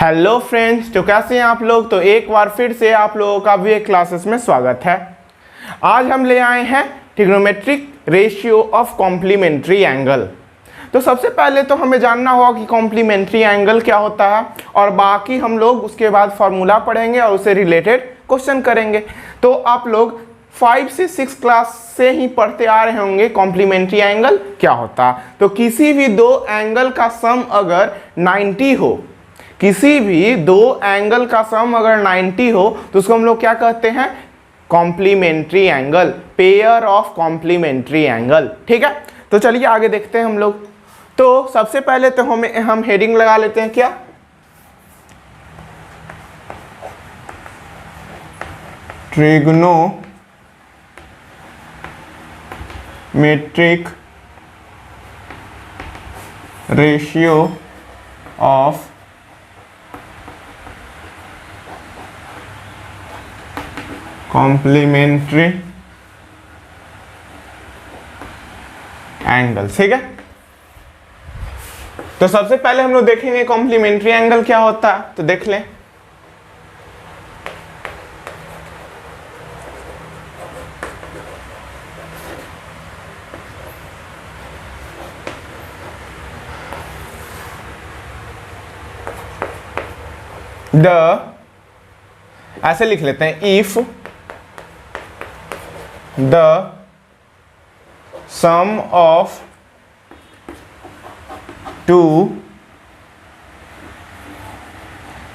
Hello friends, तो कैसे हैं आप लोग। तो एक बार फिर से आप लोगों का भी एक क्लासेस में स्वागत है। आज हम ले आए हैं trigonometric ratio of complementary angle. तो सबसे पहले तो हमें जानना होगा कि कॉम्प्लीमेंट्री एंगल क्या होता है, और बाकी हम लोग उसके बाद फार्मूला पढ़ेंगे और उससे रिलेटेड क्वेश्चन करेंगे। तो आप लोग 5 से 6 क्लास से ही पढ़ते आ रहे होंगे कॉम्प्लीमेंट्री एंगल क्या होता है। तो किसी भी दो एंगल का सम अगर 90 हो, किसी भी दो एंगल का सम अगर 90 हो तो उसको हम लोग क्या कहते हैं, complementary angle, pair of complementary angle. ठीक है, तो चलिए आगे देखते हैं हम लोग। तो सबसे पहले तो हम हेडिंग लगा लेते हैं, क्या trigonometric ratio of complementary angle. ठीक है, तो सबसे पहले हम लोग देखेंगे कॉम्प्लीमेंट्री एंगल क्या होता है। तो देख लें, ऐसे लिख लेते हैं, if the sum of two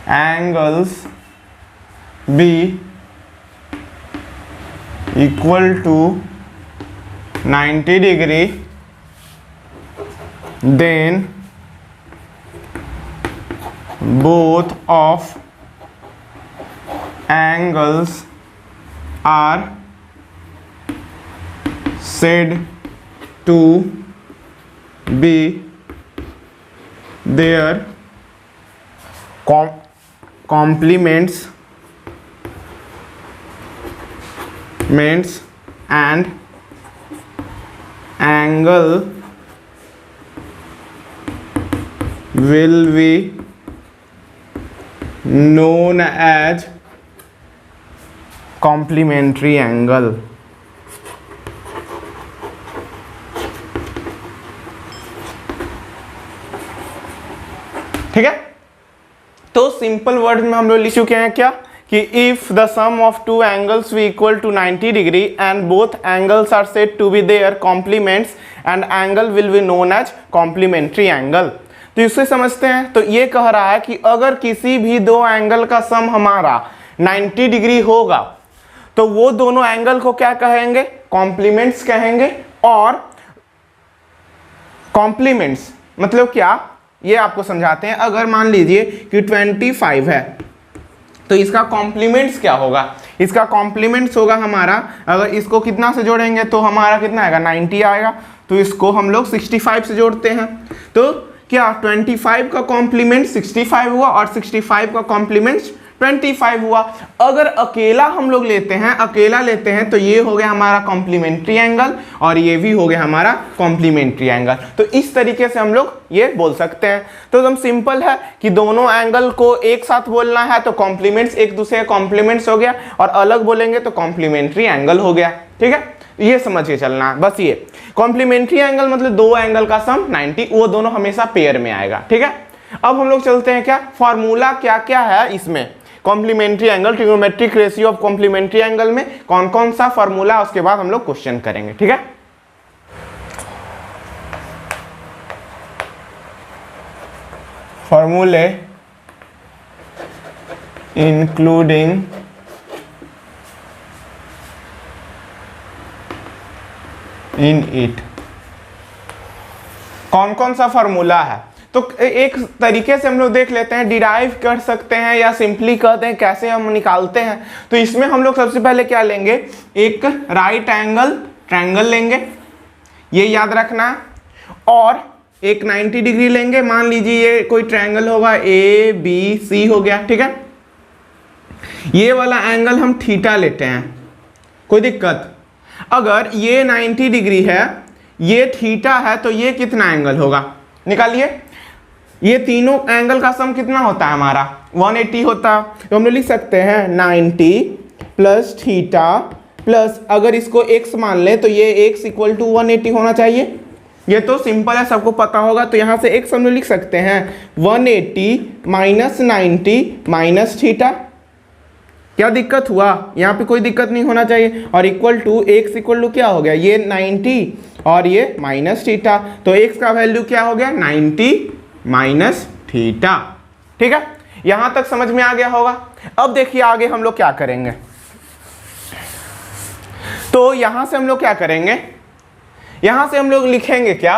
angles be equal to 90 degree, then both of angles are said to be their complements and angle will be known as complementary angle। ठीक है, तो सिंपल वर्ड में हम लोग लिख चुके हैं क्या, कि if the sum of two angles we equal to 90 degree and both angles are said to be their complements and angle will be known as complementary angle. तो इससे समझते हैं, तो ये कह रहा है कि अगर किसी भी दो एंगल का सम हमारा 90 डिग्री होगा तो वो दोनों एंगल को क्या कहेंगे, कॉम्प्लीमेंट्स कहेंगे। और कॉम्प्लीमेंट्स मतलब क्या, ये आपको समझाते हैं। अगर मान लीजिए कि 25 है तो इसका कॉम्प्लीमेंट्स क्या होगा, इसका कॉम्प्लीमेंट्स होगा हमारा, अगर इसको कितना से जोड़ेंगे तो हमारा कितना आएगा, 90 आएगा। तो इसको हम लोग 65 से जोड़ते हैं, तो क्या 25 का कॉम्प्लीमेंट 65 हुआ और 65 का कॉम्प्लीमेंट्स 25 हुआ। अगर अकेला हम लोग लेते हैं, अकेला लेते हैं तो ये हो गया हमारा कॉम्प्लीमेंट्री एंगल और ये भी हो गया हमारा कॉम्प्लीमेंट्री एंगल। तो इस तरीके से हम लोग ये बोल सकते हैं। तो एकदम सिंपल है कि दोनों एंगल को एक साथ बोलना है तो कॉम्प्लीमेंट्स एक दूसरे कॉम्प्लीमेंट्स हो गया, और अलग बोलेंगे तो कॉम्प्लीमेंट्री एंगल हो गया। ठीक है, ये समझ के चलना है बस। ये कॉम्प्लीमेंट्री एंगल मतलब दो एंगल का सम 90, वो दोनों हमेशा पेयर में आएगा। ठीक है, अब हम लोग चलते हैं, क्या फॉर्मूला क्या क्या है इसमें, complementary angle, trigonometric ratio of complementary angle में कौन कौन सा फॉर्मूला, उसके बाद हम लोग क्वेश्चन करेंगे। ठीक है, फॉर्मूले इंक्लूडिंग इन इट, कौन कौन सा फॉर्मूला है। तो एक तरीके से हम लोग देख लेते हैं, डिराइव कर सकते हैं या सिंपली कहते हैं कैसे हम निकालते हैं। तो इसमें हम लोग सबसे पहले क्या लेंगे, एक राइट एंगल ट्रायंगल लेंगे, ये याद रखना, और एक 90 डिग्री लेंगे। मान लीजिए ये कोई ट्रायंगल होगा, ए बी सी हो गया। ठीक है, ये वाला एंगल हम थीटा लेते हैं, कोई दिक्कत। अगर ये 90 डिग्री है, ये थीटा है, तो ये कितना एंगल होगा, निकालिए। ये तीनों एंगल का सम कितना होता है हमारा 180 होता है। तो हम लोग लिख सकते हैं 90 प्लस थीटा प्लस, अगर इसको x मान ले तो ये x इक्वल टू 180 होना चाहिए। ये तो सिंपल है, सबको पता होगा। तो यहाँ से x हम लोग लिख सकते हैं 180 माइनस 90 माइनस थीटा। क्या दिक्कत हुआ? यहाँ पे कोई दिक्कत नहीं होना चाहिए। और equal to x equal to क्या हो गया, ये 90 और ये माइनस थीटा। तो x का वैल्यू क्या हो गया 90 माइनस थीटा। ठीक है, यहाँ तक समझ में आ गया होगा। अब देखिए आगे हम लोग क्या करेंगे। तो यहाँ से हम लोग क्या करेंगे, यहाँ से हम लोग लिखेंगे क्या,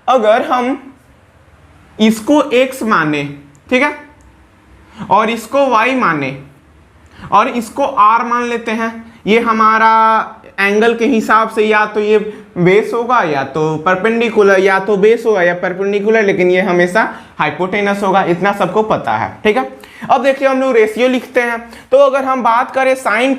अगर हम इसको x माने, ठीक है, और इसको y माने और इसको r मान लेते हैं, ये हमारा एंगल के हिसाब से या तो ये बेस होगा या तो परपेंडिकुलर, या तो बेस होगा या परपेंडिकुलर, लेकिन ये हमेशा हाइपोटेनस होगा, इतना सबको पता है। ठीक है, अब देखिए हम लोग रेशियो लिखते हैं। तो अगर हम बात करें साइन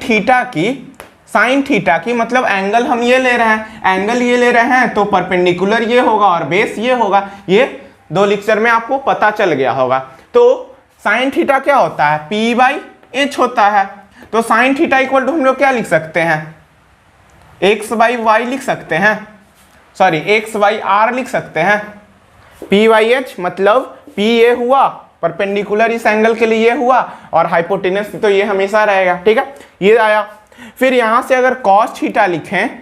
थीटा की मतलब एंगल हम ये ले रहे हैं, एंगल ये ले रहे हैं, तो परपेंडिकुलर ये होगा और बेस ये होगा। ये 2 लेक्चर में आपको पता चल गया होगा। तो साइन थीटा क्या होता है, p/h होता है। तो साइन थीटा इक्वल टू हम लोग क्या लिख सकते हैं, x/y लिख सकते हैं, सॉरी x/r लिख सकते हैं। p/h मतलब p ये हुआ, परपेंडिकुलर इस एंगल के लिए ये हुआ, और हाइपोटेनस तो ये हमेशा रहेगा। ठीक है, ये आया। फिर यहां से अगर cos थीटा लिखें,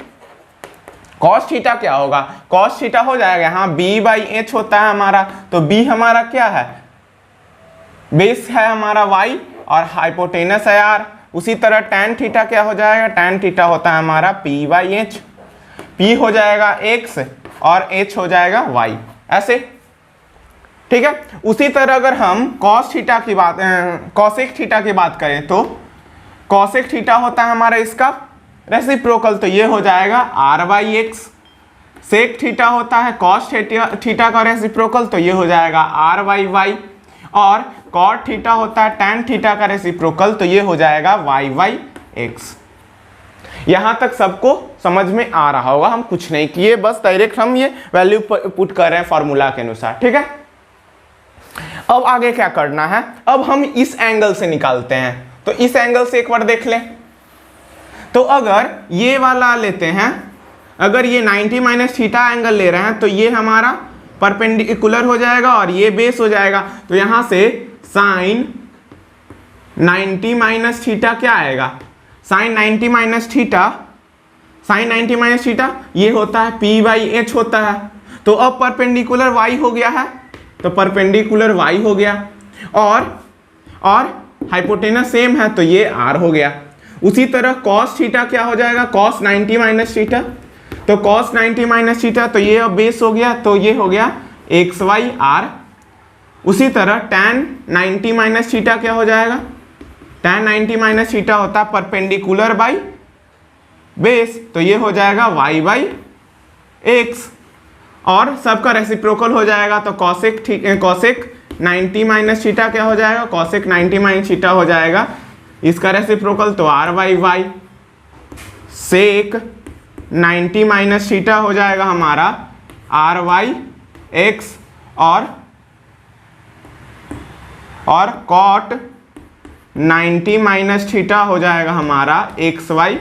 cos थीटा क्या होगा, cos थीटा हो जाएगा यहाँ b/h होता है हमारा। तो b हमारा क्या है, बेस है हमारा y और हाइपोटेनस है r। उसी तरह tan थीटा क्या हो जाएगा, tan थीटा होता है हमारा p/h, p हो जाएगा x और h हो जाएगा y, ऐसे। ठीक है, उसी तरह अगर हम cos थीटा की बात cosec थीटा की बात करें तो cosec थीटा होता है हमारा इसका रेसिप्रोकल, तो ये हो जाएगा r/x। sec थीटा होता है cos थीटा का रेसिप्रोकल, तो ये हो जाएगा r/y। और cot थीटा होता है tan थीटा का रेसिप्रोकल, तो ये हो जाएगा y/x। यहां तक सबको समझ में आ रहा होगा, हम कुछ नहीं किए, बस डायरेक्ट हम ये वैल्यू पुट कर रहे हैं फॉर्मूला के अनुसार। ठीक है, अब आगे क्या करना है, अब हम इस एंगल से निकालते हैं। तो इस एंगल से एक बार देख लें। तो अगर ये वाला लेते हैं, अगर ये 90 माइनस थीटा एंगल ले रहे हैं, तो ये हमारा परपेंडिकुलर हो जाएगा और ये बेस हो जाएगा। तो यहां से साइन 90 माइनस थीटा क्या आएगा, साइन 90 माइनस थीटा ये होता है p/h होता है। तो अब परपेंडिकुलर y हो गया है, तो परपेंडिकुलर y हो गया, और हाइपोटेनस सेम है, तो ये r हो गया। उसी तरह cos थीटा क्या हो जाएगा, cos 90 माइनस थीटा। तो cos 90 माइनस थीटा, तो ये अब बेस हो गया, तो ये हो गया x/r। उसी तरह tan 90 माइनस थीटा क्या हो जाएगा, tan 90 माइनस थीटा होता है परपेंडिकुलर बाई बेस, तो ये हो जाएगा y/x। और सबका रेसिप्रोकल हो जाएगा, तो cosec 90 माइनस थीटा क्या हो जाएगा, cosec 90 माइनस थीटा हो जाएगा इसका रेसिप्रोकल, तो r/y। sec 90 माइनस थीटा हो जाएगा हमारा r/x, और cot 90 माइनस थीटा हो जाएगा हमारा x/y।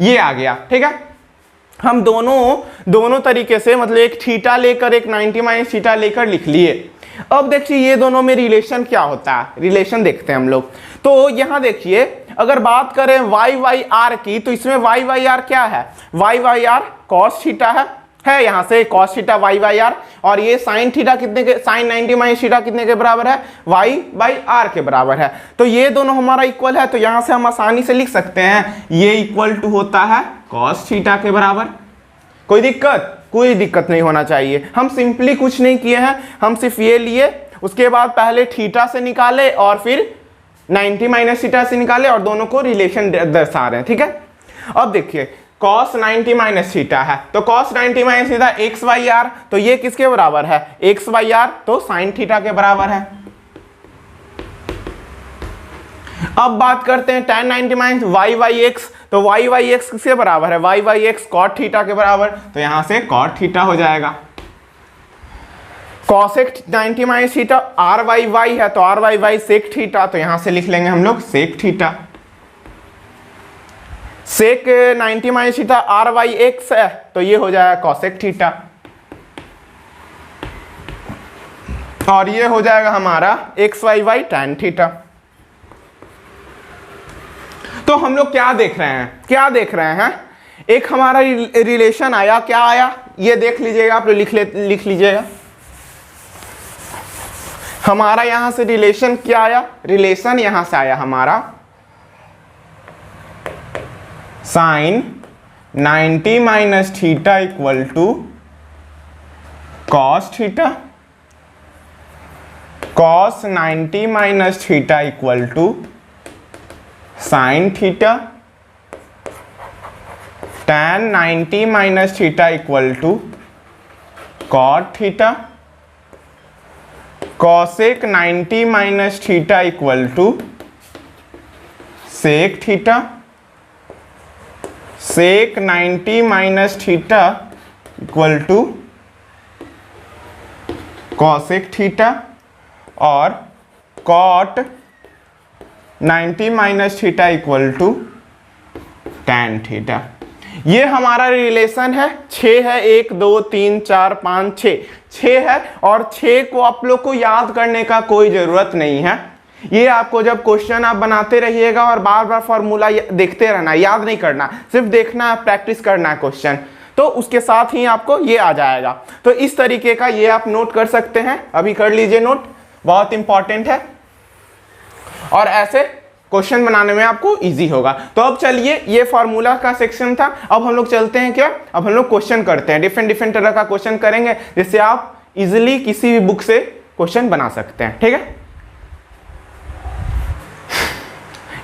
ये आ गया। ठीक है, हम दोनों तरीके से मतलब एक थीटा लेकर एक 90 माइनस थीटा लेकर लिख लिए। अब देखिए ये दोनों में रिलेशन क्या होता है, रिलेशन देखते हैं हम लोग। तो यहाँ देखिए अगर बात करें y/r की, तो इसमें y/r क्या है, y/r cos थीटा है यहाँ से cos थीटा y/r, और ये sin थीटा कितने के, sin 90 माइनस थीटा कितने के बराबर है, y/r के बराबर है। तो ये दोनों हमारा इक्वल है, तो यहाँ से हम आसानी से लिख सकते हैं ये इक्वल टू होता है cos थीटा के बराबर। कोई दिक्कत नहीं होना चाहिए। हम सिंपली कुछ नहीं किए हैं, हम सिर्फ ये लिए, उसके बाद पहले थीटा से निकाले और फिर 90 माइनस थीटा से निकाले, और दोनों को रिलेशन दर्शा रहे हैं। ठीक है, अब देखिए cos 90 माइनस थीटा है, तो cos 90 माइनस थीटा x/r, तो ये किसके बराबर है, x/r, तो sin थीटा के बराबर है। अब बात करते हैं tan 90 माइनस y/x, तो y/x किसके बराबर है, y/x cot थीटा के बराबर, तो यहां से cot थीटा हो जाएगा। Cosec 90 minus theta, r y y है तो r y y sec theta, तो यहां से लिख लेंगे हम लोग sec theta. Sec 90 minus theta r y x है तो ये हो जाएगा कॉसेक थीटा, और ये हो जाएगा हमारा x y y tan theta. तो हम लोग क्या देख रहे हैं, क्या देख रहे हैं, एक हमारा रिलेशन आया, क्या आया ये देख लीजिएगा, आप लिख लीजिएगा। हमारा यहां से रिलेशन क्या आया, रिलेशन यहां से आया हमारा sine 90 minus theta equal to cos theta, cos 90 minus theta equal to sine theta, tan 90 minus theta equal to cot theta, cosec 90 minus theta equal to sec theta, sec 90 minus theta equal to cosec theta, और cot 90 minus theta equal to tan theta. ये हमारा relation है 6 है, 1 2 3 4 5 6 है, और 6 को आप लोग को याद करने का कोई जरूरत नहीं है। ये आपको जब क्वेश्चन आप बनाते रहिएगा और बार बार फॉर्मूला देखते रहना, याद नहीं करना, सिर्फ देखना है, प्रैक्टिस करना है क्वेश्चन, तो उसके साथ ही आपको ये आ जाएगा। तो इस तरीके का ये आप नोट कर सकते हैं, अभी कर लीजिए नोट, बहुत इंपॉर्टेंट है और ऐसे क्वेश्चन बनाने में आपको इजी होगा। तो अब चलिए, ये फॉर्मूला का सेक्शन था, अब हम लोग चलते हैं क्या, अब हम लोग क्वेश्चन करते हैं, डिफरेंट तरह का क्वेश्चन करेंगे जिससे आप इजीली किसी भी बुक से क्वेश्चन बना सकते हैं। ठीक है,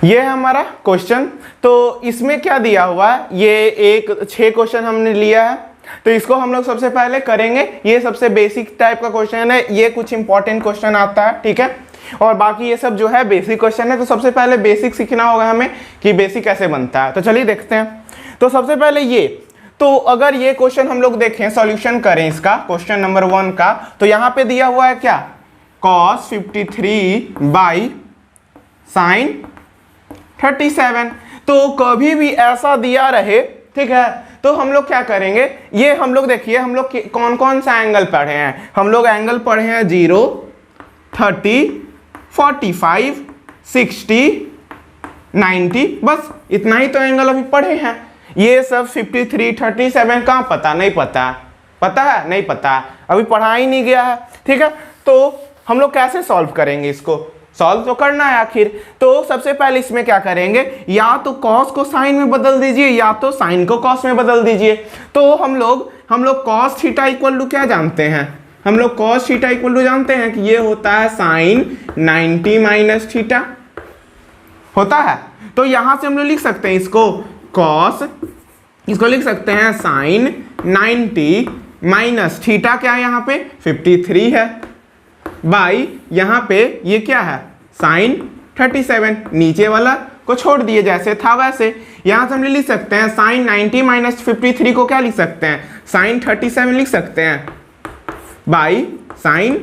ये है हमारा क्वेश्चन। तो इसमें क्या दिया हुआ है, ये 6 क्वेश्चन हमने लिया है, तो इसको हम लोग सबसे पहले करेंगे। ये सबसे बेसिक टाइप का क्वेश्चन है, ये कुछ इंपॉर्टेंट क्वेश्चन आता है, ठीक है, और बाकी ये सब जो है बेसिक क्वेश्चन है। तो सबसे पहले बेसिक सीखना होगा हमें कि बेसिक कैसे बनता है। तो चलिए देखते हैं। तो सबसे पहले ये, तो अगर ये क्वेश्चन हम लोग देखें, सॉल्यूशन करें इसका, क्वेश्चन नंबर 1 का, तो यहाँ पे दिया हुआ है क्या, cos 53 बाई साइन 37। तो कभी भी ऐसा दिया रहे, ठीक है, तो हम लोग क्या करेंगे, ये हम लोग देखिए, हम लोग कौन कौन सा एंगल पढ़े हैं, हम लोग एंगल पढ़े हैं 0, 30, 45, 60, 90, बस इतना ही तो एंगल अभी पढ़े हैं। ये सब 53, 37 कहाँ पता, नहीं पता, पता है नहीं पता, अभी पढ़ा ही नहीं गया है। ठीक है, तो हम लोग कैसे सॉल्व करेंगे इसको, सॉल्व तो करना है आखिर। तो सबसे पहले इसमें क्या करेंगे, या तो कॉस को साइन में बदल दीजिए या तो साइन को कॉस में बदल दीजिए। तो हम लोग कॉस थीटा इक्वल टू क्या जानते हैं, हम लोग कॉस थीटा इक्वल टू जानते हैं कि ये होता है साइन 90 माइनस थीटा होता है। तो यहां से हम लोग लिख सकते हैं इसको कॉस, इसको लिख सकते हैं साइन 90 माइनस थीटा, क्या है यहाँ पे 53 है, बाई यहाँ पे ये क्या है साइन 37, नीचे वाला को छोड़ दिए जैसे था वैसे। यहां से हम लिख सकते हैं साइन 90 माइनस 53 को क्या लिख सकते हैं, साइन 37 लिख सकते हैं बाई साइन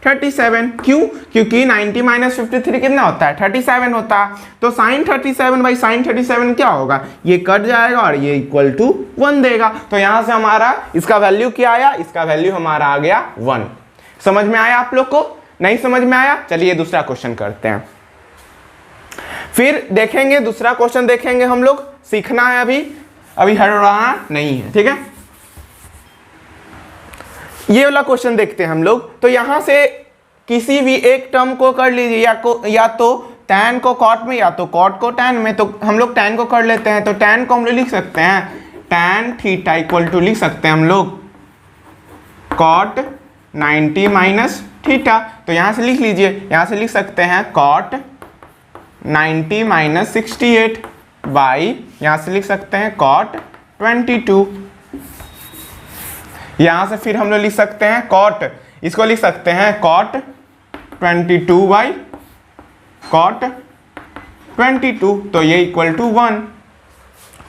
37। क्यों, क्योंकि 90 माइनस 53 कितना होता है 37 होता है। तो साइन 37 बाई साइन 37 क्या होगा, ये कट जाएगा और ये इक्वल टू 1 देगा। तो यहां से हमारा इसका वैल्यू क्या आया, इसका वैल्यू हमारा आ गया 1। समझ में आया आप लोग को, नहीं समझ में आया, चलिए दूसरा क्वेश्चन करते हैं, फिर देखेंगे दूसरा क्वेश्चन देखेंगे। हम लोग सीखना है, अभी हड़बड़ाना नहीं है, ठीक है। ये वाला क्वेश्चन देखते हैं हम लोग। तो यहां से किसी भी एक टर्म को कर लीजिए, या तो tan को cot में या तो cot को tan में। तो हम लोग tan को कर लेते हैं, तो tan को हम लोग लिख सकते हैं tan थीटा इक्वल टू लिख सकते हैं हम लोग cot 90 माइनस थीटा। तो यहां से लिख लीजिए, यहां से लिख सकते हैं cot 90 माइनस 68 बाई, यहां से लिख सकते हैं cot 22। यहां से फिर हम लोग लिख सकते हैं cot, इसको लिख सकते हैं cot 22 बाई cot 22, तो ये इक्वल टू 1।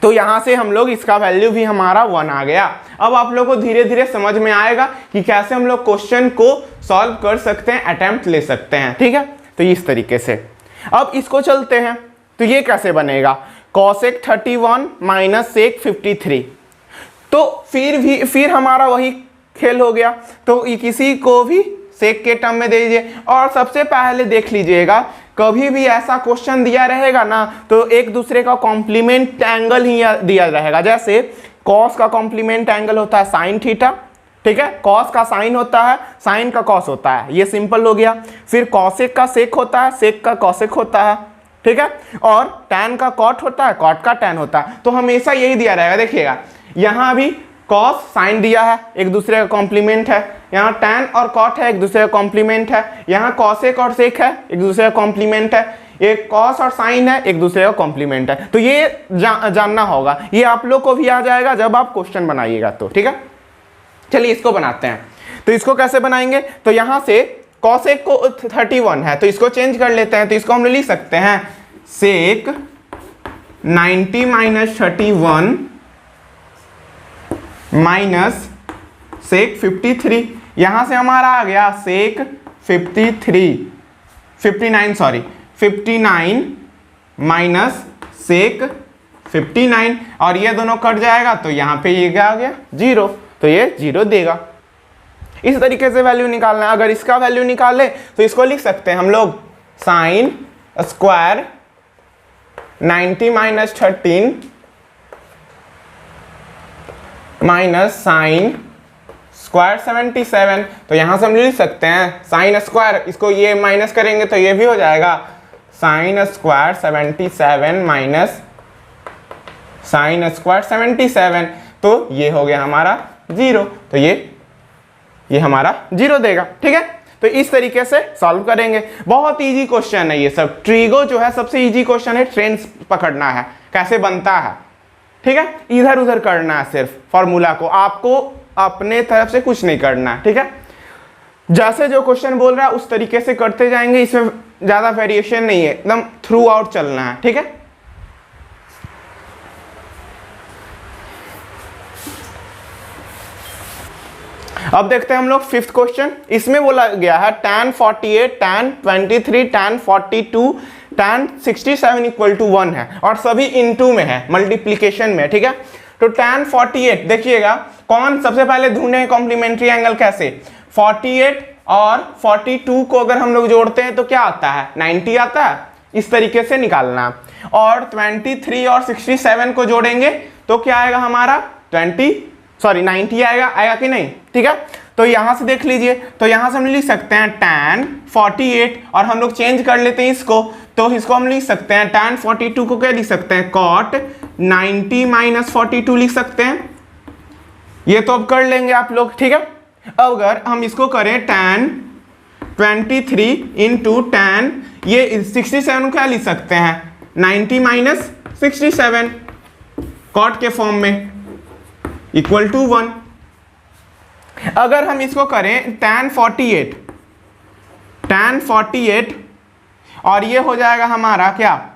तो यहाँ से हम लोग इसका वैल्यू भी हमारा 1 आ गया। अब आप लोग को धीरे धीरे समझ में आएगा कि कैसे हम लोग क्वेश्चन को सॉल्व कर सकते हैं, अटेम्प्ट ले सकते हैं। ठीक है, तो इस तरीके से अब इसको चलते हैं। तो ये कैसे बनेगा, cosec 31 माइनस sec 53। तो फिर हमारा वही खेल हो गया। तो किसी को भी सेक के टर्म में दे दीजिए। और सबसे पहले देख लीजिएगा, कभी भी ऐसा क्वेश्चन दिया रहेगा ना तो एक दूसरे का कॉम्प्लीमेंट एंगल ही दिया रहेगा। जैसे कॉस का कॉम्प्लीमेंट एंगल होता है साइन थीटा, ठीक है, कॉस का साइन होता है, साइन का कॉस होता है, ये सिंपल हो गया। फिर कॉसेक का सेक होता है, सेक का कॉसेक होता है, ठीक है, और टैन का कॉट होता है, कॉट का टैन होता है। तो हमेशा यही दिया रहेगा। देखिएगा यहाँ भी कॉस साइन दिया है, एक दूसरे का कॉम्प्लीमेंट है, यहाँ टैन और कॉट है, एक दूसरे का कॉम्प्लीमेंट है, यहाँ कॉसेक और सेक है, एक दूसरे का कॉम्प्लीमेंट है, एक कॉस और साइन है, एक दूसरे का कॉम्प्लीमेंट है। तो ये जानना होगा, ये आप लोग को भी आ जाएगा जब आप क्वेश्चन बनाइएगा तो। ठीक है, चलिए इसको बनाते हैं। तो इसको कैसे बनाएंगे, तो यहाँ से कॉसेक को 31 है तो इसको चेंज कर लेते हैं। तो इसको हम लिख सकते हैं सेक 90 माइनस 31 माइनस सेक 53। यहां से हमारा आ गया सेक 59 माइनस सेक 59, और ये दोनों कट जाएगा तो यहाँ पे ये क्या आ गया 0, तो ये 0 देगा। इस तरीके से वैल्यू निकालना है। अगर इसका वैल्यू निकाले तो इसको लिख सकते हैं हम लोग sine square 90 minus 13 minus sine square 77। तो यहां से हम लिख सकते हैं साइन स्क्वायर, इसको ये माइनस करेंगे तो ये भी हो जाएगा sine square 77 minus sine square 77। तो ये हो गया हमारा 0, तो ये हमारा 0 देगा। ठीक है, तो इस तरीके से सॉल्व करेंगे। बहुत इजी क्वेश्चन है ये सब। ट्रिगो जो है सबसे इजी क्वेश्चन है, ट्रेंड्स पकड़ना है, कैसे बनता है। ठीक है, इधर उधर करना है सिर्फ फॉर्मूला को, आपको अपने तरफ से कुछ नहीं करना है। ठीक है, जैसे जो क्वेश्चन बोल रहा है उस तरीके से करते जाएंगे, इसमें ज्यादा वेरिएशन नहीं है, एकदम थ्रू आउट चलना है। ठीक है, अब देखते हैं हम लोग फिफ्थ क्वेश्चन। इसमें बोला गया है tan 48, tan 23, tan 42, tan 67 equal to 1 है, और सभी इनटू में है, मल्टीप्लीकेशन में। ठीक है, तो tan 48 देखिएगा, कौन सबसे पहले ढूंढे कॉम्प्लीमेंट्री एंगल कैसे। 48 और 42 को अगर हम लोग जोड़ते हैं तो क्या आता है 90 आता है, इस तरीके से निकालना। और 23 और 67 को जोड़ेंगे तो क्या आएगा हमारा 90 आएगा कि नहीं। ठीक है, तो यहां से देख लीजिए, तो यहां से हम लिख सकते हैं tan 48, और हम लोग चेंज कर लेते हैं इसको, तो इसको हम लिख सकते हैं tan 42 को क्या लिख सकते हैं cot 90 माइनस 42 लिख सकते हैं। ये तो अब कर लेंगे आप लोग। ठीक है, अब अगर हम इसको करें tan 23 इंटू tan ये 67 क्या लिख सकते हैं 90 माइनस 67 cot के फॉर्म में इक्वल टू 1। अगर हम इसको करें tan 48 और ये हो जाएगा हमारा क्या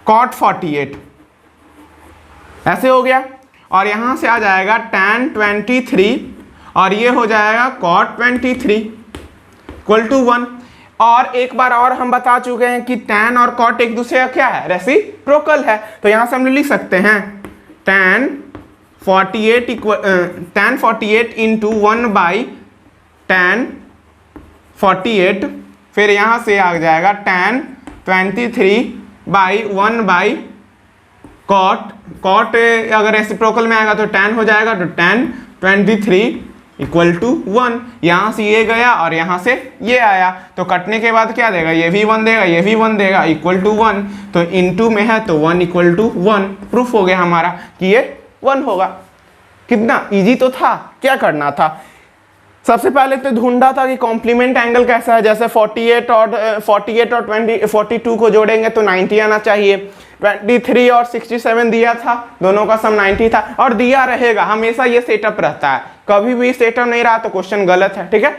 cot 48, ऐसे हो गया। और यहां से आ जाएगा tan 23 और ये हो जाएगा cot 23 इक्वल टू 1। और एक बार और हम बता चुके हैं कि tan और cot एक दूसरे का क्या है, रेसिप्रोकल है। तो यहां से हम लिख सकते हैं tan 48 इंटू 1 बाई tan 48, फिर यहाँ से आ जाएगा tan 23 बाई 1 बाई cot अगर रेसिप्रोकल में आएगा तो tan हो जाएगा, तो tan 23 इक्वल टू 1। यहाँ से ये गया और यहाँ से ये आया, तो कटने के बाद क्या देगा, ये भी 1 देगा, ये भी 1 देगा, इक्वल टू 1। तो इनटू में है तो 1 इक्वल टू 1 प्रूफ हो गया हमारा कि ये 1 होगा। कितना इजी तो था, क्या करना था, सबसे पहले तो ढूंढा था कि कॉम्प्लीमेंट एंगल कैसा है। जैसे 48 और 42 को जोड़ेंगे तो 90 आना चाहिए। 23 और 67 दिया था, दोनों का सम 90 था, और दिया रहेगा, हमेशा ये सेटअप रहता है, कभी भी सेटअप नहीं रहा तो क्वेश्चन गलत है। ठीक है,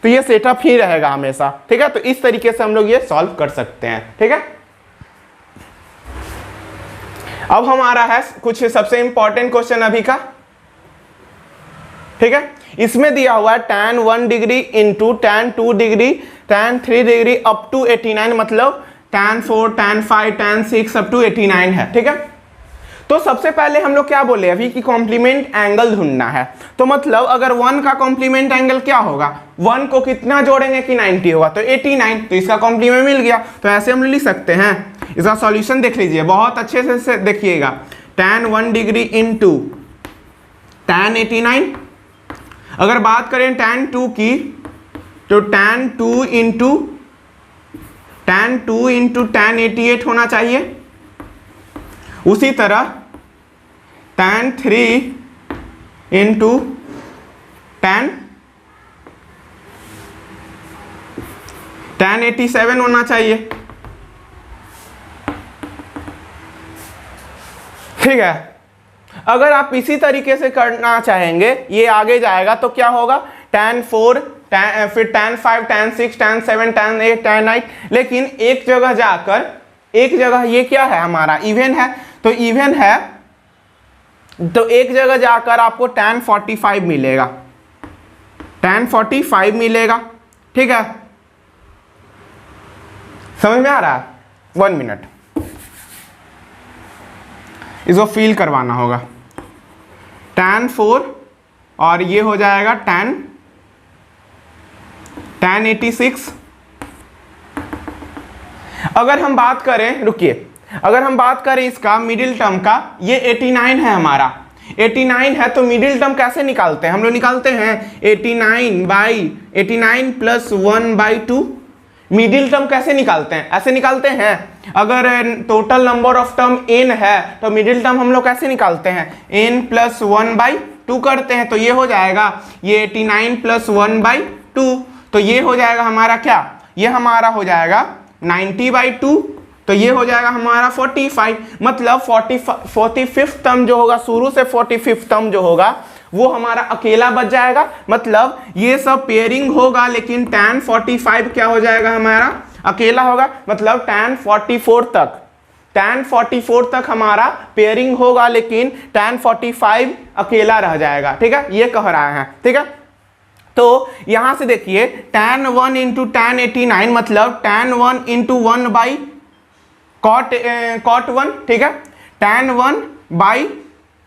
तो ये सेटअप ही रहेगा हमेशा। ठीक है, तो इस तरीके से हम लोग ये सॉल्व कर सकते हैं। ठीक है, अब हमारा है कुछ सबसे इंपॉर्टेंट क्वेश्चन अभी का, ठीक है। इसमें दिया हुआ है tan 1 degree into tan 2 degree tan 3 degree up to 89, मतलब tan 4 tan 5 tan 6 up to 89 है, ठीक है। तो सबसे पहले हम लोग क्या बोले अभी कि कॉम्प्लीमेंट एंगल ढूंढना है। तो मतलब अगर 1 का कॉम्प्लीमेंट एंगल क्या होगा, 1 को कितना जोड़ेंगे कि 90 होगा, तो 89, तो इसका कॉम्प्लीमेंट मिल गया। तो ऐसे हम लिख सकते हैं। इसका सॉल्यूशन देख लीजिए, बहुत अच्छे से देखिएगा। tan 1 डिग्री इंटू tan 89, अगर बात करें tan 2 की तो tan 2 इंटू tan 88 होना चाहिए। उसी तरह tan 3 इंटू tan 87 होना चाहिए, ठीक है। अगर आप इसी तरीके से करना चाहेंगे, ये आगे जाएगा तो क्या होगा, tan 4 फिर tan 5 tan 6 tan 7 tan 8 tan 9, लेकिन एक जगह जाकर, एक जगह ये क्या है हमारा इवन है, तो इवन है तो एक जगह जाकर आपको tan 45 मिलेगा, tan 45 मिलेगा, ठीक है। समझ में आ रहा है? 1 मिनट, इसको फील करवाना होगा। tan 4 और ये हो जाएगा tan 86। अगर हम बात करें, रुकिए, अगर हम बात करें इसका मिडिल टर्म का, ये 89 है हमारा, 89 है, तो मिडिल टर्म कैसे निकालते हैं हम लोग, निकालते हैं 89 प्लस 1/2। मिडिल टर्म कैसे निकालते हैं, ऐसे निकालते हैं। अगर total number of term n है तो मिडिल टर्म हम लोग कैसे निकालते हैं, n प्लस 1/2 करते हैं। तो ये हो जाएगा, ये 89 प्लस 1/2, तो ये हो जाएगा हमारा क्या, ये हमारा हो जाएगा 90/2, तो ये हो जाएगा हमारा 45। मतलब 45th टर्म जो होगा, शुरू से 45th टर्म जो होगा वो हमारा अकेला बच जाएगा। मतलब ये सब पेयरिंग होगा, लेकिन tan 45 क्या हो जाएगा हमारा, अकेला होगा। मतलब tan 44 तक हमारा पेयरिंग होगा, लेकिन tan 45 अकेला रह जाएगा, ठीक है, ये कह रहा है, ठीक है। तो यहां से देखिए tan 1 इंटू tan 89, मतलब tan 1 इंटू 1/cot 1, ठीक है। tan 1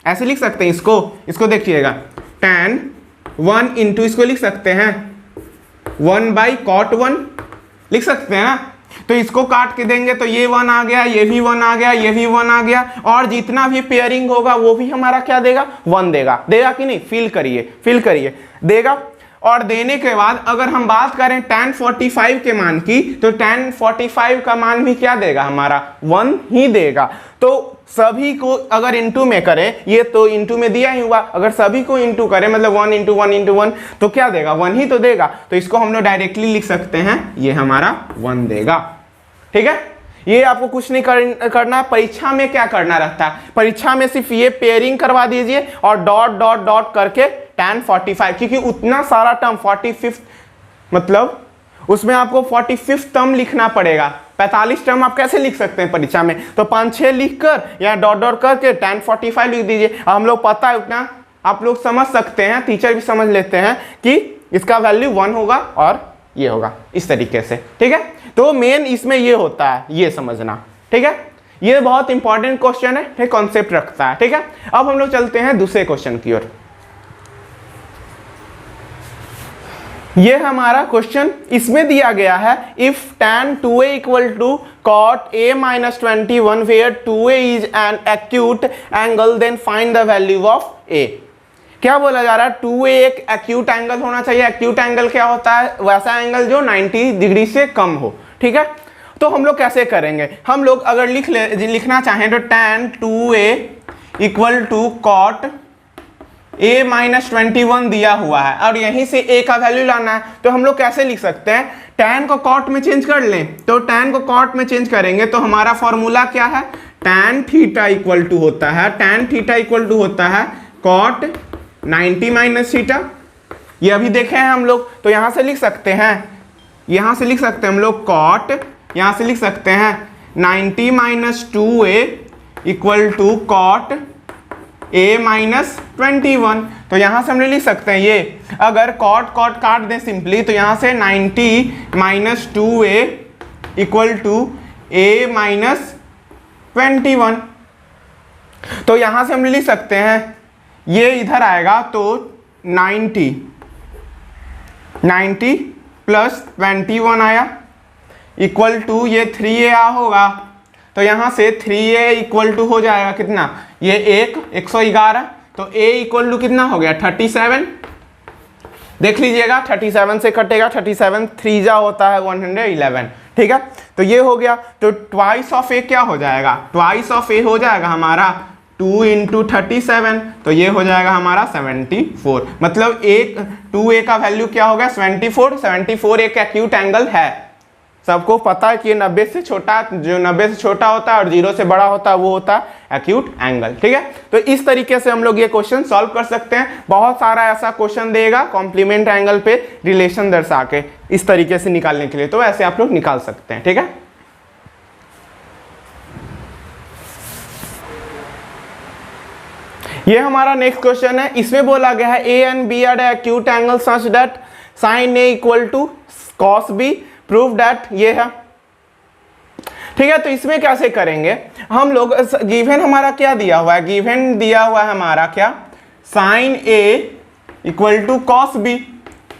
ऐसे लिख सकते हैं इसको देखिएगा, tan 1 इंटू इसको लिख सकते हैं 1/cot 1 लिख सकते हैं ना। तो इसको काट के देंगे तो ये 1 आ गया, ये भी 1 आ गया, ये भी 1 आ गया, और जितना भी पेयरिंग होगा वो भी हमारा क्या देगा, 1 देगा कि नहीं, फील करिए देगा। और देने के बाद अगर हम बात करें tan 45 के मान की, तो tan 45 का मान भी क्या देगा हमारा, 1 ही देगा। तो सभी को अगर इंटू में करें, ये तो इंटू में दिया ही हुआ, अगर सभी को इंटू करें मतलब 1 इंटू 1 इंटू 1, तो क्या देगा, 1 ही तो देगा। तो इसको हम लोग डायरेक्टली लिख सकते हैं, ये हमारा 1 देगा, ठीक है। ये आपको कुछ नहीं करना। परीक्षा में क्या करना रहता है, परीक्षा में सिर्फ ये पेयरिंग करवा दीजिए और डॉट डॉट डॉट करके tan 45, क्योंकि उतना सारा टर्म 45, मतलब उसमें आपको 45th टर्म लिखना पड़ेगा। 45 टर्म आप कैसे लिख सकते हैं परीक्षा में, तो 5-6 लिख कर या डॉट डॉट करके tan 45 लिख दीजिए। हम लोग पता है उतना आप लोग समझ सकते हैं, टीचर भी समझ लेते हैं कि इसका वैल्यू 1 होगा और ये होगा, इस तरीके से, ठीक है। तो मेन इसमें ये होता है, ये समझना, ठीक है। ये बहुत इंपॉर्टेंट क्वेश्चन है, ठीक, कॉन्सेप्ट रखता है, ठीक है। अब हम लोग चलते हैं दूसरे क्वेश्चन की ओर। ये हमारा क्वेश्चन, इसमें दिया गया है if tan 2a equal to cot a minus 21 where 2a is an acute angle then find the value of a। क्या बोला जा रहा है, 2a एक एक्यूट एंगल होना चाहिए। एक्यूट एंगल क्या होता है, वैसा एंगल जो 90 डिग्री से कम हो, ठीक है। तो हम लोग कैसे करेंगे, हम लोग अगर लिखना चाहें तो tan 2a equal to cot a minus 21 दिया हुआ है और यहीं से a का वैल्यू लाना है। तो हम लोग कैसे लिख सकते हैं, tan को cot में चेंज कर लें। तो tan को cot में चेंज करेंगे तो हमारा फॉर्मूला क्या है, tan थीटा इक्वल टू होता है cot 90 माइनस थीटा। ये अभी देखे हैं हम लोग, तो यहां से लिख सकते हैं, हम लोग cot, यहां से लिख सकते हैं 90 minus 2a equal to cot a minus 21। तो यहां से हम लिख सकते हैं ये, अगर कॉट कॉट काट दें सिंपली तो यहां से 90 minus 2a equal to a minus 21। तो यहां से हम लिख सकते हैं ये इधर आएगा तो 90 प्लस 21 आया इक्वल टू ये 3a होगा। तो यहां से 3a इक्वल टू हो जाएगा कितना, ये 111। तो a इक्वल टू कितना हो गया 37। देख लीजिएगा 37 से कटेगा, 37 3 जा होता है 111। ठीक है, तो ये हो गया। तो ट्वाइस ऑफ ए क्या हो जाएगा, ट्वाइस ऑफ ए हो जाएगा हमारा 2 इंटू 37। तो ये हो जाएगा हमारा 74। मतलब 2a का वैल्यू क्या हो गया 74 एक एक्यूट एंगल है। सबको पता है कि ये 90 से छोटा, जो 90 से छोटा होता है और 0 से बड़ा होता है वो होता है एक्यूट एंगल। ठीक है, तो इस तरीके से हम लोग ये क्वेश्चन सॉल्व कर सकते हैं। बहुत सारा ऐसा क्वेश्चन देगा कॉम्प्लीमेंट एंगल पे रिलेशन दर्शा के इस तरीके से निकालने के लिए, तो ऐसे आप लोग निकाल सकते हैं। ठीक है, ये हमारा नेक्स्ट क्वेश्चन है। इसमें बोला गया है a and b are acute angle such that sine a equal to cos b, prove that ये है। ठीक है, तो इसमें कैसे करेंगे हम लोग, गिवन हमारा क्या दिया हुआ है, गिवन दिया हुआ है हमारा क्या, sine a equal to cos b,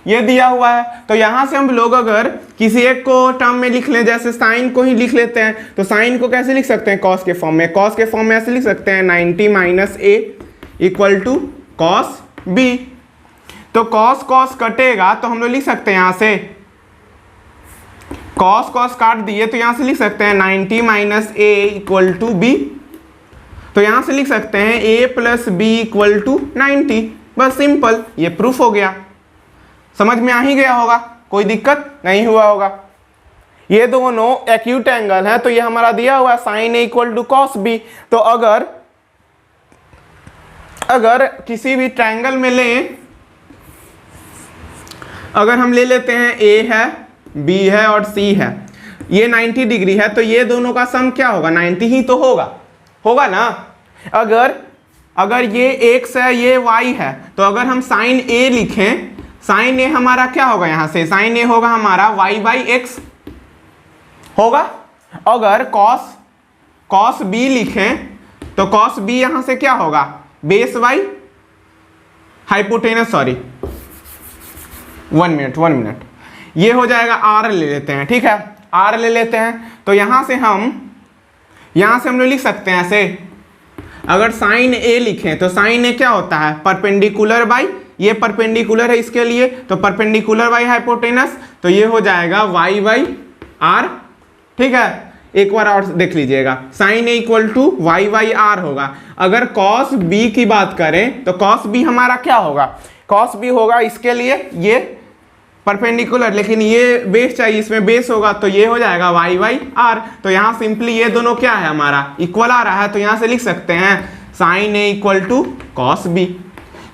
ये दिया हुआ है। तो यहां से हम लोग अगर किसी एक को टर्म में लिख लें, जैसे साइन को ही लिख लेते हैं, तो साइन को कैसे लिख सकते हैं कॉस के फॉर्म में, कॉस के फॉर्म में ऐसे लिख सकते हैं 90 minus a equal to cos b. तो कॉस कॉस कटेगा तो हम लोग लिख सकते हैं यहां से कॉस कॉस काट दिए, तो यहां से लिख सकते हैं 90 minus a equal to b. तो यहां से लिख सकते हैं a plus b equal to 90। बस सिंपल, ये प्रूफ हो गया। समझ में आ ही गया होगा, कोई दिक्कत नहीं हुआ होगा। ये दोनों एक्यूट एंगल है, तो ये हमारा दिया हुआ है sine a equal to cos b. तो अगर किसी भी ट्रायंगल में लें, अगर हम ले लेते हैं a है, b है और c है, ये 90 डिग्री है, तो ये दोनों का सम क्या होगा 90 ही तो होगा ना। अगर ये x है ये y है, तो अगर हम साइन a लिखें, साइन a हमारा क्या होगा, यहां से साइन a होगा हमारा y बाई एक्स होगा। अगर cos b लिखें तो cos b यहां से क्या होगा base by hypotenuse, sorry 1 minute, ये हो जाएगा r ले लेते हैं। ठीक है, r ले लेते हैं। तो यहां से हम लोग लिख सकते हैं ऐसे, अगर साइन a लिखें तो साइन a क्या होता है परपेंडिकुलर बाई, ये परपेंडिकुलर है इसके लिए, तो परपेंडिकुलर बाई हाइपोटेनस, तो ये हो जाएगा y बाई r। ठीक है, एक बार और देख लीजिएगा, sine a equal to y by r होगा। अगर cos b की बात करें तो cos b हमारा क्या होगा, cos b होगा इसके लिए ये परपेंडिकुलर, लेकिन ये बेस चाहिए, इसमें बेस होगा, तो ये हो जाएगा y बाई r। तो यहाँ सिंपली ये दोनों क्या है हमारा इक्वल आ रहा है, तो यहाँ से लिख सकते हैं sine a equal to cos b।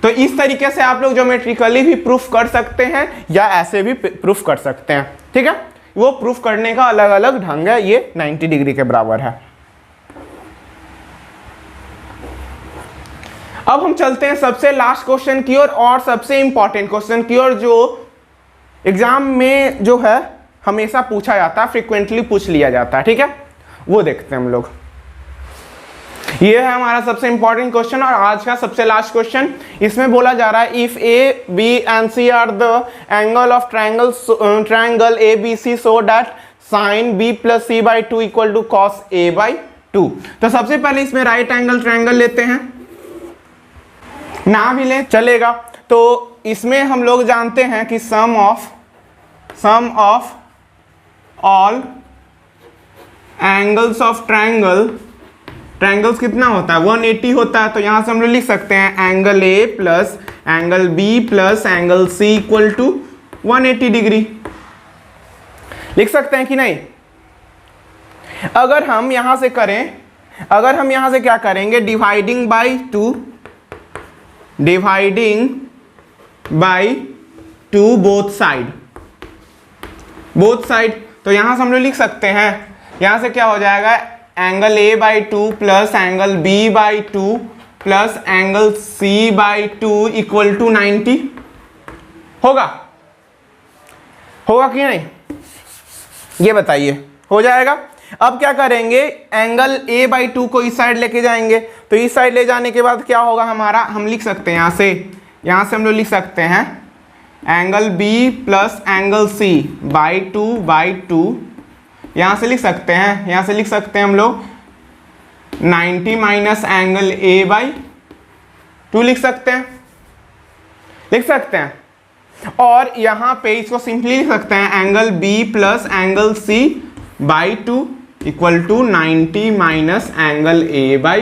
तो इस तरीके से आप लोग ज्योमेट्रिकली भी प्रूफ कर सकते हैं या ऐसे भी प्रूफ कर सकते हैं। ठीक है, वो प्रूफ करने का अलग अलग ढंग है, ये 90 डिग्री के बराबर है। अब हम चलते हैं सबसे लास्ट क्वेश्चन की ओर और सबसे इंपॉर्टेंट क्वेश्चन की ओर, जो एग्जाम में जो है हमेशा पूछा जाता है, फ्रीक्वेंटली पूछ लिया जाता है। ठीक है, वो देखते हैं हम लोग। ये है हमारा सबसे इंपॉर्टेंट क्वेश्चन और आज का सबसे लास्ट क्वेश्चन। इसमें बोला जा रहा है if a b and c are the angle of triangle a b c so that sine b plus C by 2 equal to cos a by 2। तो सबसे पहले इसमें राइट एंगल ट्रायंगल लेते हैं, ना भी ले चलेगा। तो इसमें हम लोग जानते हैं कि sum of all angles of triangles कितना होता है 180 होता है। तो यहां से हम लोग लिख सकते हैं angle a plus angle b plus angle c equal to 180 degree. लिख सकते हैं कि नहीं। अगर हम यहां से क्या करेंगे dividing by two both side. तो यहां से हम लोग लिख सकते हैं, यहां से क्या हो जाएगा angle A by two plus angle B by two plus angle C by two equal to 90 होगा? होगा कि नहीं, ये बताइए। हो जाएगा। अब क्या करेंगे, एंगल ए बाई टू को इस साइड लेके जाएंगे, तो इस साइड ले जाने के बाद क्या होगा हमारा, हम लिख सकते हैं यहाँ से हम लोग लिख सकते हैं angle b plus angle C by two, यहाँ से लिख सकते हैं, यहाँ से लिख सकते हैं हम लोग 90 minus angle A by to लिख सकते हैं। और यहाँ पे इसको सिंपली लिख सकते हैं angle b plus angle C by two equal to 90 minus angle A by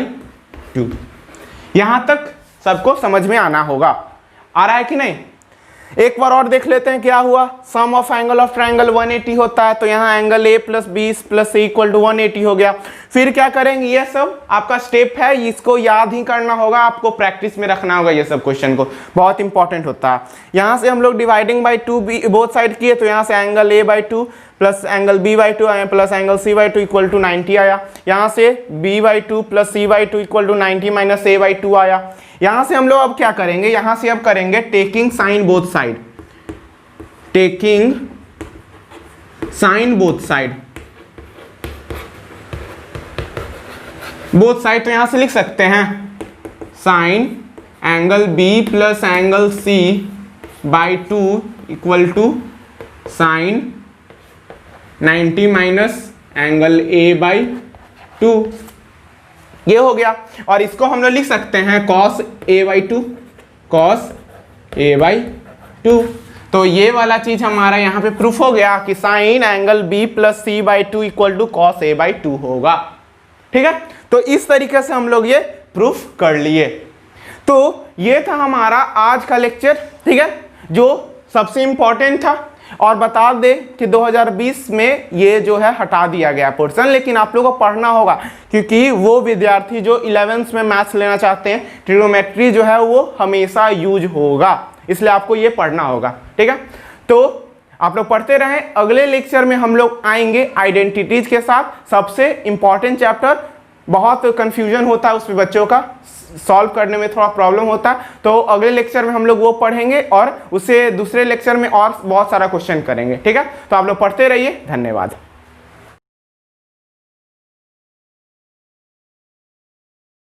two. यहां तक सबको समझ में आना होगा। आ रहा है कि नहीं? एक बार और देख लेते हैं क्या हुआ। Sum of angle of triangle 180 होता है, तो यहाँ angle a plus b plus c equal to 180 हो गया। फिर क्या करेंगे, ये सब आपका स्टेप है, इसको याद ही करना होगा, आपको प्रैक्टिस में रखना होगा, ये सब क्वेश्चन को बहुत इंपॉर्टेंट होता है। यहाँ से हम लोग dividing by two both side किए, तो यहाँ से angle A by two plus angle B by two आया plus angle C by two equal to 90 आया। यहाँ से B by two plus C by two equal to 90 minus A by two आया। यहाँ से हम लोग अब क्या करेंगे, यहाँ से अब करेंगे taking sine both side, taking sine both side, तो यहां से लिख सकते हैं sine angle b plus angle C by two equal to sine 90 minus angle A by two, ये हो गया। और इसको हम लोग लिख सकते हैं cos a by to, cos a by to. तो ये वाला चीज हमारा यहाँ पे प्रूफ हो गया कि sine angle b plus C by two equal to cos a by two होगा। ठीक है, तो इस तरीके से हम लोग ये प्रूफ कर लिए। तो ये था हमारा आज का लेक्चर, ठीक है, जो सबसे इंपॉर्टेंट था। और बता दे कि 2020 में ये जो है हटा दिया गया पोर्शन, लेकिन आप लोगों को पढ़ना होगा, क्योंकि वो विद्यार्थी जो 11th में मैथ्स लेना चाहते हैं, ट्रिग्नोमेट्री जो है वो हमेशा यूज होगा, इसलिए आपको ये पढ़ना होगा। ठीक है, तो आप लोग पढ़ते रहें। अगले लेक्चर में हम लोग आएंगे आइडेंटिटीज के साथ। सबसे इंपॉर्टेंट चैप्टर, बहुत कंफ्यूजन होता है उसमें, बच्चों का सॉल्व करने में थोड़ा प्रॉब्लम होता है, तो अगले लेक्चर में हम लोग वो पढ़ेंगे और उससे दूसरे लेक्चर में और बहुत सारा क्वेश्चन करेंगे। ठीक है, तो आप लोग पढ़ते रहिए। धन्यवाद।